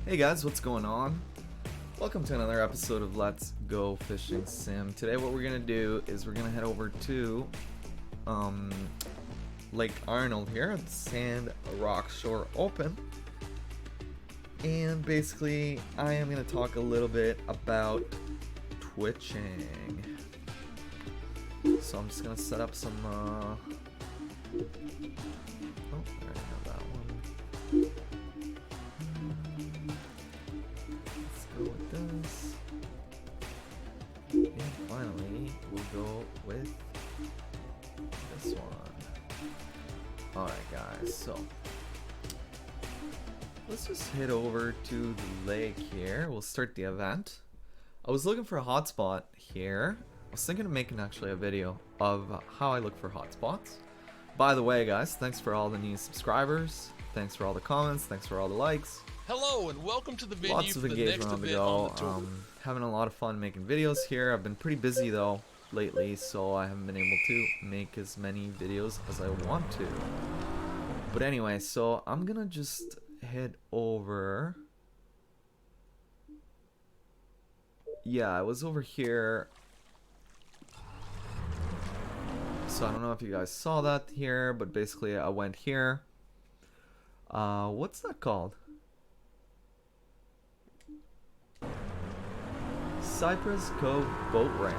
Hey guys, what's going on? Welcome to another episode of Let's Go Fishing Sim. Today what we're gonna do is we're gonna head over to Lake Arnold here at the Sand Rock Shore Open. And basically I am gonna talk a little bit about twitching. So I'm just gonna set up some oh, I already have that one. Let's go with this. And finally, we'll go with this one. Alright guys, so let's just head over to the lake here. We'll start the event. I was looking for a hotspot here. I was thinking of making actually a video of how I look for hotspots. By the way guys, thanks for all the new subscribers. Thanks for all the comments. Thanks for all the likes. Hello and welcome to the video. Lots of engagement on the go. Having a lot of fun making videos here. I've been pretty busy though lately, so I haven't been able to make as many videos as I want to. But anyway, so I'm gonna just head over. Yeah, I was over here. So I don't know if you guys saw that here, but basically I went here. What's that called? Cypress Cove Boat Ramp.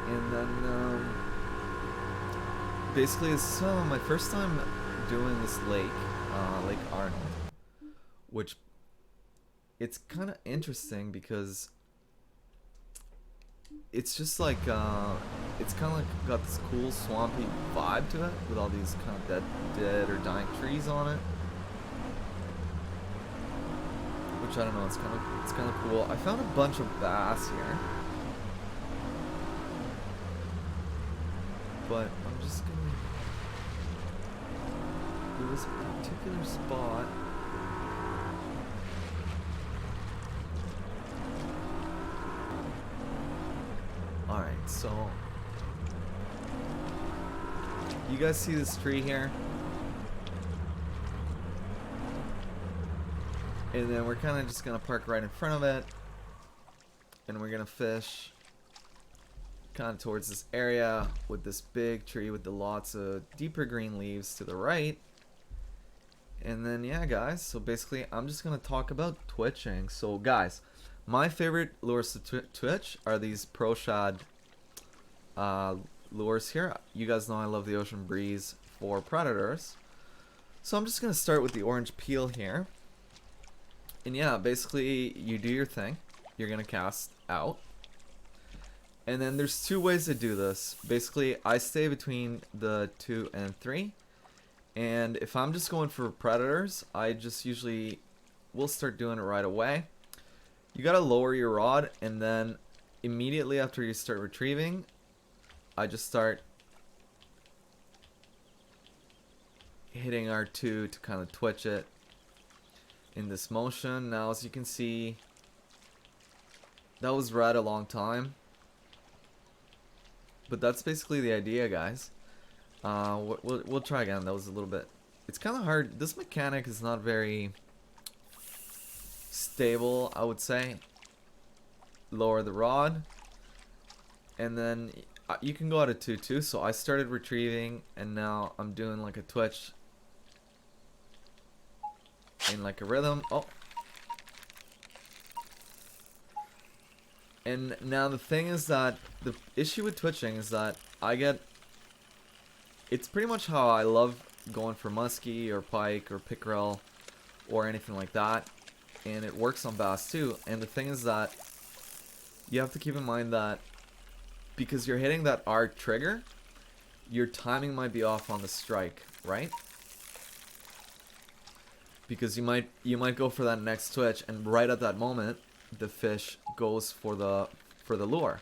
And then basically it's my first time doing this lake, Lake Arnold, which it's kind of interesting because it's just like it's kind of like got this cool swampy vibe to it with all these kind of dead or dying trees on it, which I don't know, it's kind of cool. I found a bunch of bass here, but I'm just gonna do this particular spot. Alright, so you guys see this tree here? And then we're kind of just gonna park right in front of it, and we're gonna fish kind of towards this area with this big tree with the lots of deeper green leaves to the right. And then yeah guys, so basically I'm just gonna talk about twitching. So guys, my favorite lures to twitch are these Pro Shad lures here. You guys know I love the Ocean Breeze for predators. So I'm just gonna start with the orange peel here. And yeah, basically you do your thing. You're gonna cast out. And then there's two ways to do this. Basically, I stay between the 2 and 3. And if I'm just going for predators, I just usually will start doing it right away. You gotta lower your rod, and then immediately after you start retrieving, I just start hitting R2 to kind of twitch it in this motion. Now as you can see, that was red a long time, but that's basically the idea guys. We'll try again. That was a little bit, it's kind of hard. This mechanic is not very stable, I would say. Lower the rod, and then you can go out of 2 too. So I started retrieving, and now I'm doing like a twitch in like a rhythm. Oh, and now the thing is that the issue with twitching is that it's pretty much how I love going for muskie or pike or pickerel or anything like that, and it works on bass too. And the thing is that you have to keep in mind that because you're hitting that R trigger, your timing might be off on the strike, right? Because you might go for that next twitch, and right at that moment the fish goes for the lure.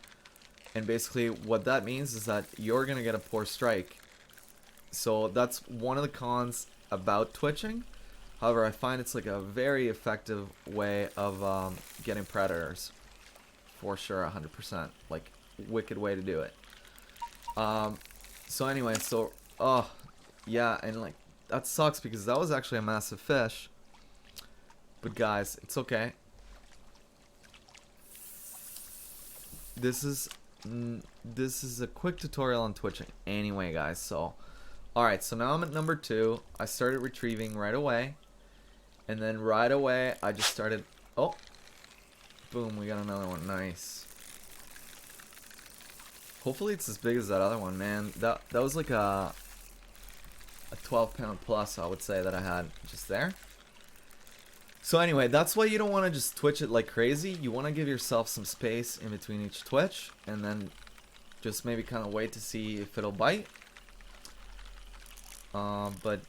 And basically what that means is that you're gonna get a poor strike. So that's one of the cons about twitching. However, I find it's like a very effective way of getting predators. For sure, 100%. Like, wicked way to do it. So anyway, so, yeah, and like, that sucks because that was actually a massive fish. But guys, it's okay. This is a quick tutorial on twitching anyway, guys. So alright, so now I'm at number 2. I started retrieving right away. And then right away I just started, oh, boom, we got another one. Nice. Hopefully it's as big as that other one, man. That was like a 12-pound plus, I would say, that I had just there. So anyway, that's why you don't want to just twitch it like crazy. You want to give yourself some space in between each twitch, and then just maybe kind of wait to see if it'll bite. But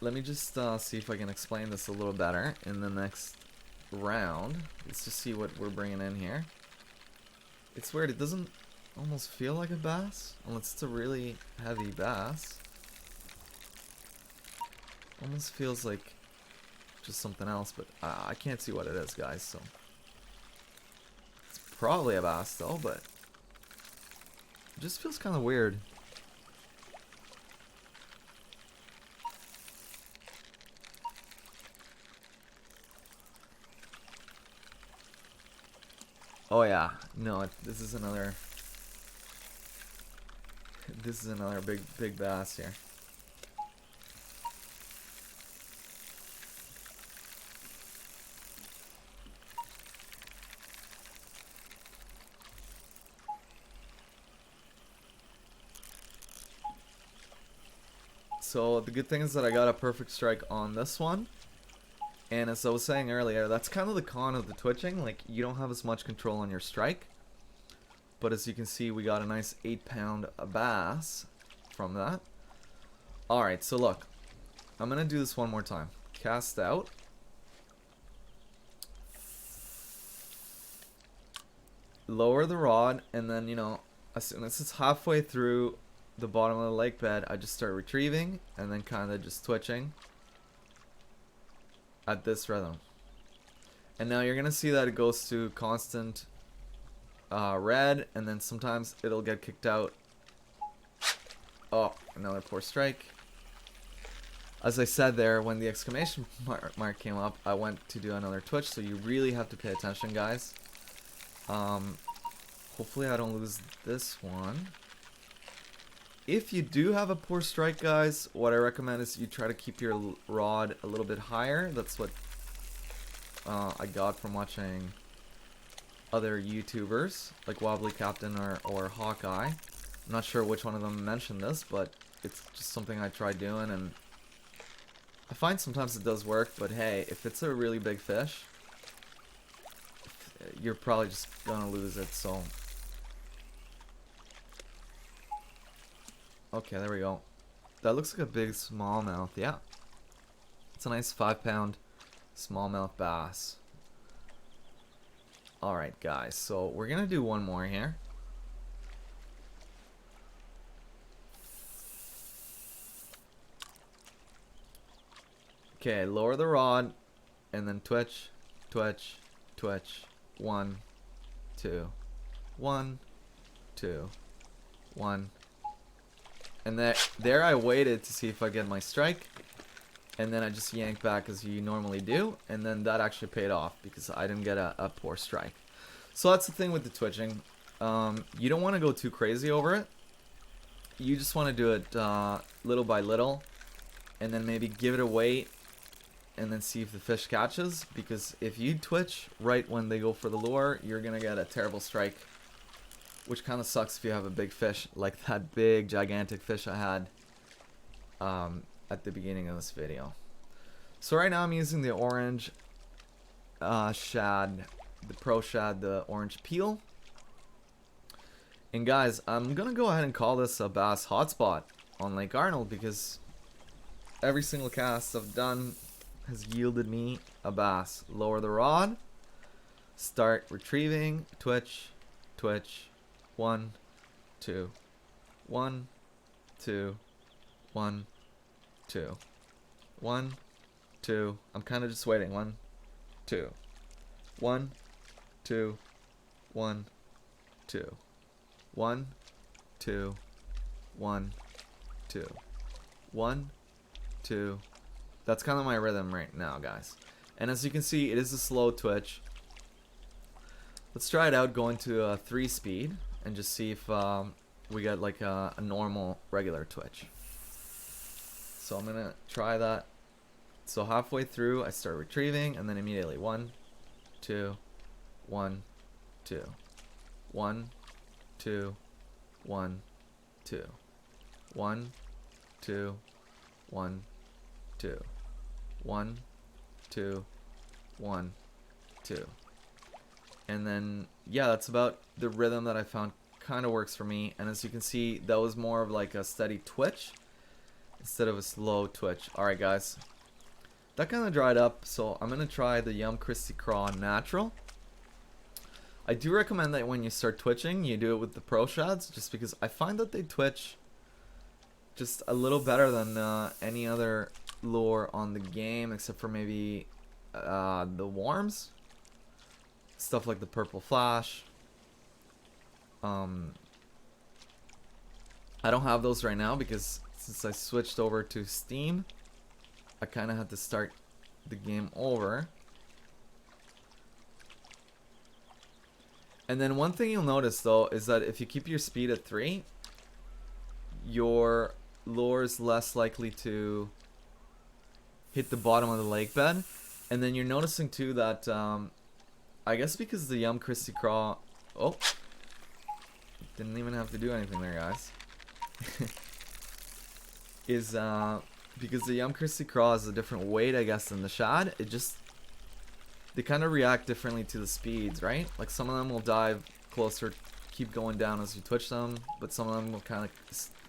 let me just see if I can explain this a little better in the next round. Let's just see what we're bringing in here. It's weird, it doesn't almost feel like a bass, unless it's a really heavy bass. Almost feels like just something else, but I can't see what it is, guys, so. It's probably a bass though, but it just feels kind of weird. Oh yeah, no, this is another big bass here. So the good thing is that I got a perfect strike on this one. And as I was saying earlier, that's kind of the con of the twitching. Like, you don't have as much control on your strike. But as you can see, we got a nice 8-pound bass from that. Alright, so look. I'm going to do this one more time. Cast out. Lower the rod, and then, you know, as soon as it's halfway through the bottom of the lake bed, I just start retrieving, and then kind of just twitching at this rhythm. And now you're gonna see that it goes to constant red, and then sometimes it'll get kicked out. Oh, another poor strike. As I said there, when the exclamation mark came up, I went to do another twitch, so you really have to pay attention, guys. Hopefully I don't lose this one. If you do have a poor strike, guys, what I recommend is you try to keep your rod a little bit higher. That's what I got from watching other YouTubers like Wobbly Captain or Hawkeye. I'm not sure which one of them mentioned this, but it's just something I tried doing, and I find sometimes it does work. But hey, if it's a really big fish, you're probably just gonna lose it. So okay, there we go. That looks like a big smallmouth. Yeah, it's a nice 5-pound smallmouth bass. Alright, guys, so we're gonna do one more here. Okay, lower the rod and then twitch, twitch, twitch. 1, 2, 1, 2, 1. And there I waited to see if I get my strike, and then I just yanked back as you normally do, and then that actually paid off because I didn't get a poor strike. So that's the thing with the twitching. You don't want to go too crazy over it. You just want to do it little by little, and then maybe give it a weight, and then see if the fish catches, because if you twitch right when they go for the lure, you're gonna get a terrible strike. Which kind of sucks if you have a big fish, like that big, gigantic fish I had at the beginning of this video. So right now I'm using the orange shad, the Pro Shad, the orange peel. And guys, I'm going to go ahead and call this a bass hotspot on Lake Arnold, because every single cast I've done has yielded me a bass. Lower the rod, start retrieving, twitch, twitch. 1, 2, 1, 2, 1, 2, 1, 2. I'm kind of just waiting. 1, 2, 1, 2, 1, 2, 1, 2, 1, 2, 1, 2, That's kind of my rhythm right now, guys. And as you can see, it is a slow twitch. Let's try it out going to a 3 speed and just see if we get like a normal regular twitch. So I'm gonna try that. So halfway through, I start retrieving, and then immediately 1, 2, 1, 2, 1, 2, 1, 2, 1, 2, 1, 2, 1, 2, 1, 2. And then, yeah, that's about the rhythm that I found kind of works for me. And as you can see, that was more of like a steady twitch instead of a slow twitch. Alright, guys. That kind of dried up, so I'm going to try the Yum Christy Craw Natural. I do recommend that when you start twitching, you do it with the Pro Shads, just because I find that they twitch just a little better than any other lure on the game, except for maybe the Worms. Stuff like the Purple Flash. I don't have those right now because since I switched over to Steam, I kind of had to start the game over. And then one thing you'll notice though is that if you keep your speed at 3, your lure is less likely to hit the bottom of the lake bed. And then you're noticing too that I guess because the Yum Christy Craw, oh, didn't even have to do anything there, guys. Is because the Yum Christy Craw is a different weight, I guess, than the shad. It just, they kind of react differently to the speeds, right? Like some of them will dive closer, keep going down as you twitch them, but some of them will kind of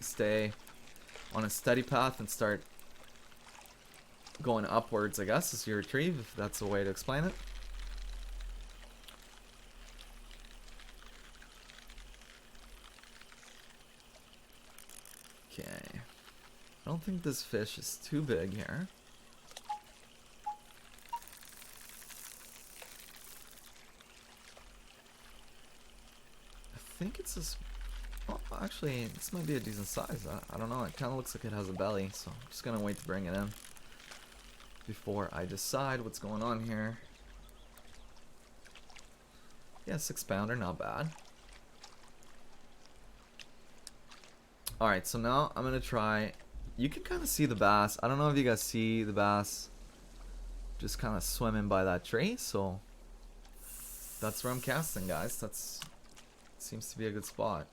stay on a steady path and start going upwards, I guess, as you retrieve, if that's a way to explain it. Okay. I don't think this fish is too big here. I think it's this. Oh, actually, this might be a decent size. I don't know. It kind of looks like it has a belly, so I'm just gonna wait to bring it in before I decide what's going on here. Yeah, 6-pounder, not bad. Alright, so now I'm gonna try. You can kind of see the bass. I don't know if you guys see the bass just kind of swimming by that tree, so that's where I'm casting, guys. That's seems to be a good spot.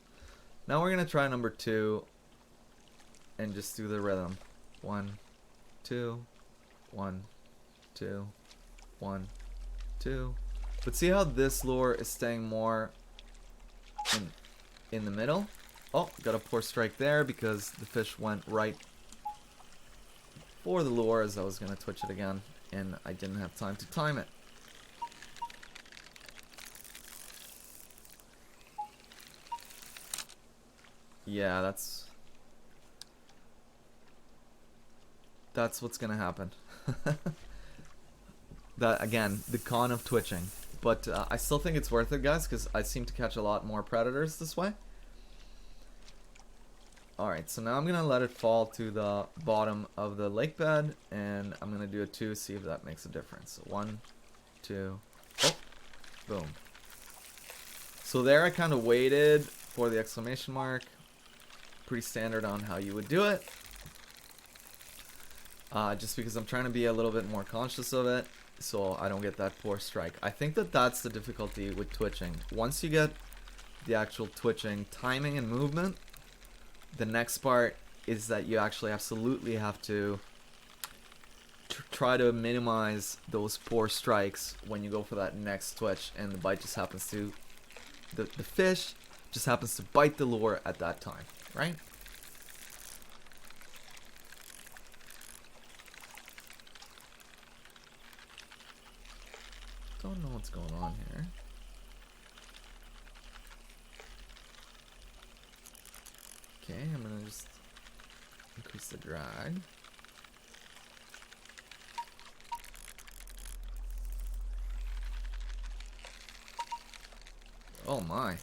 Now we're gonna try number 2 and just do the rhythm. 1, 2, 1, 2, 1, 2. But see how this lure is staying more in the middle? Oh, got a poor strike there because the fish went right for the lure as I was going to twitch it again, and I didn't have time to time it. Yeah, that's what's going to happen. That, again, the con of twitching. But I still think it's worth it, guys, because I seem to catch a lot more predators this way. Alright, so now I'm going to let it fall to the bottom of the lake bed, and I'm going to do a 2, see if that makes a difference. So 1, 2, oh, boom. So there I kind of waited for the exclamation mark. Pretty standard on how you would do it. Just because I'm trying to be a little bit more conscious of it, so I don't get that poor strike. I think that that's the difficulty with twitching. Once you get the actual twitching timing and movement, the next part is that you actually absolutely have to try to minimize those poor strikes when you go for that next twitch, and the bite just happens to, the fish just happens to bite the lure at that time, right? Don't know what's going on here. Okay, I'm gonna just increase the drag. Oh my.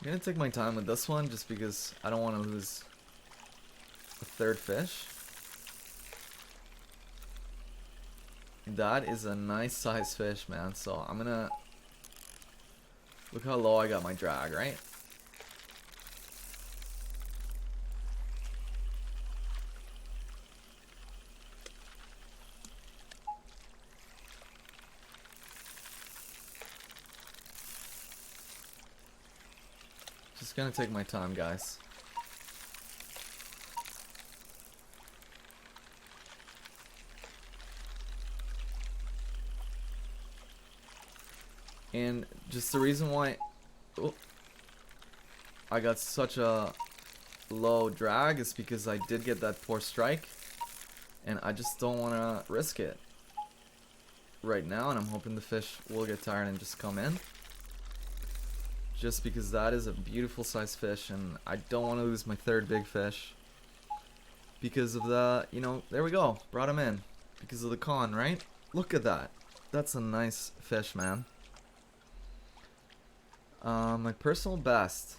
I'm gonna take my time with this one just because I don't want to lose a third fish. That is a nice size fish, man. So I'm gonna look how low I got my drag, right? Just gonna take my time, guys. And just the reason why I got such a low drag is because I did get that poor strike, and I just don't want to risk it right now, and I'm hoping the fish will get tired and just come in. Just because that is a beautiful sized fish, and I don't want to lose my third big fish because of the, you know, there we go, brought him in because of the con, right? Look at that. That's a nice fish, man. My personal best.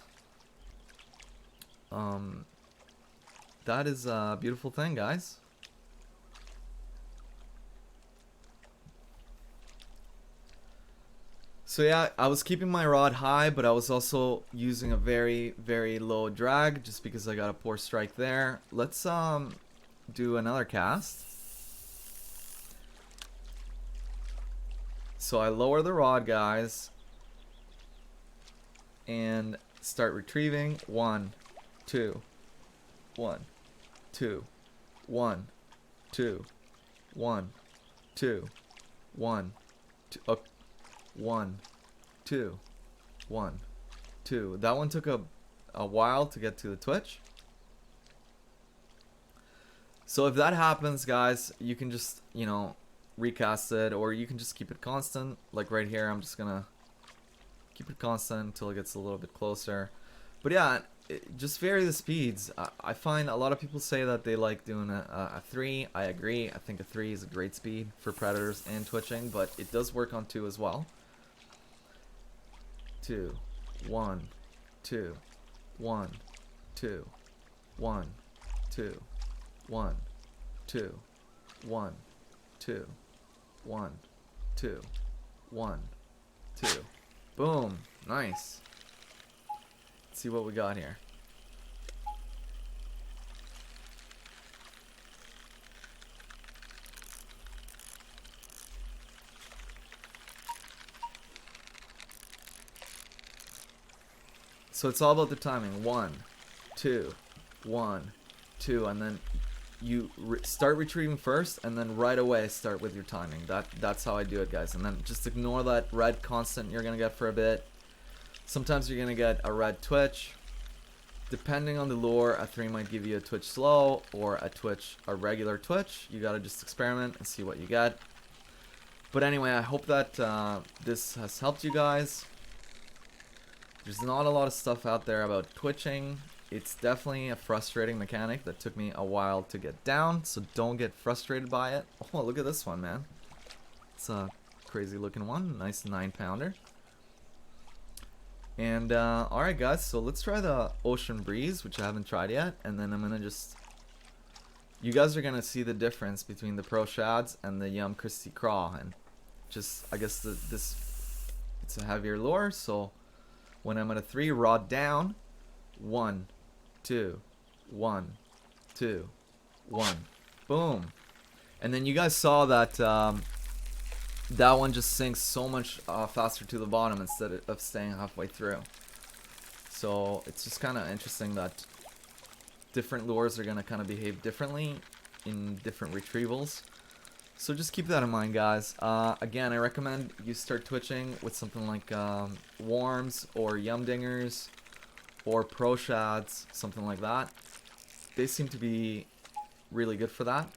That is a beautiful thing, guys. So yeah, I was keeping my rod high, but I was also using a very, very low drag just because I got a poor strike there. Let's do another cast. So I lower the rod, guys, and start retrieving. 1, 2, 1, 2, 1, 2, 1, 2, 1, 2. 1, 2, 1, 2. That one took a while to get to the twitch. So if that happens, guys, you can just, you know, recast it, or you can just keep it constant. Like right here, I'm just gonna keep it constant until it gets a little bit closer. But yeah, just vary the speeds. I find a lot of people say that they like doing a 3. I agree. I think a 3 is a great speed for predators and twitching, but it does work on 2 as well. 2, 1, 2, 1, 2, 1, 2, 1, 2, 1, 2, 1, 2, 1, 2. Boom. Nice. Let's see what we got here. So it's all about the timing. 1, 2, 1, 2, and then you start retrieving first, and then right away start with your timing. That's how I do it, guys. And then just ignore that red constant you're gonna get for a bit. Sometimes you're gonna get a red twitch. Depending on the lure, a 3 might give you a twitch slow or a regular twitch. You gotta just experiment and see what you get. But anyway, I hope that this has helped you guys. There's not a lot of stuff out there about twitching. It's definitely a frustrating mechanic that took me a while to get down, so don't get frustrated by it. Oh, look at this one, man. It's a crazy looking one. Nice 9-pounder. And alright guys, so let's try the Ocean Breeze, which I haven't tried yet, and then I'm gonna just, you guys are gonna see the difference between the Pro Shads and the Yum Christie Craw. And just, I guess it's a heavier lure, so when I'm at a 3, rod down, 1, 2, 1, 2, 1, boom. And then you guys saw that that one just sinks so much faster to the bottom instead of staying halfway through. So it's just kind of interesting that different lures are going to kind of behave differently in different retrievals. So just keep that in mind, guys. Again, I recommend you start twitching with something like worms or yum dingers or Pro Shads, something like that. They seem to be really good for that.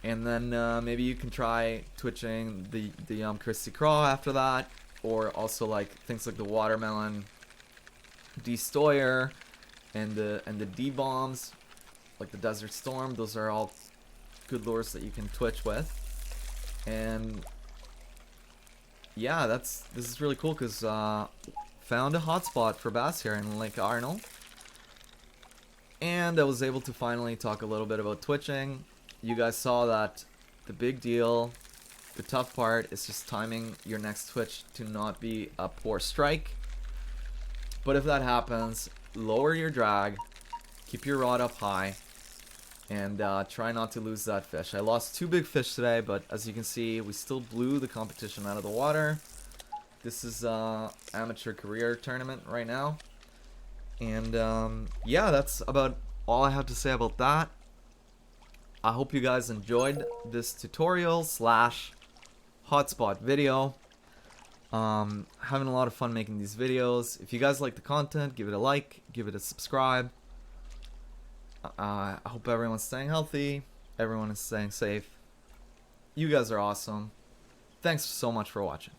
And then maybe you can try twitching the Yum Christie Craw after that, or also like things like the Watermelon Destoyer and the D-Bombs, like the Desert Storm. Those are all good lures that you can twitch with. And yeah, this is really cool because found a hotspot for bass here in Lake Arnold. And I was able to finally talk a little bit about twitching. You guys saw that the big deal, the tough part is just timing your next twitch to not be a poor strike. But if that happens, lower your drag, keep your rod up high, and try not to lose that fish. I lost 2 big fish today, but as you can see, we still blew the competition out of the water. This is amateur career tournament right now. And yeah, that's about all I have to say about that. I hope you guys enjoyed this tutorial slash hotspot video. Having a lot of fun making these videos. If you guys like the content, give it a like, give it a subscribe. I hope everyone's staying healthy, everyone is staying safe. You guys are awesome. Thanks so much for watching.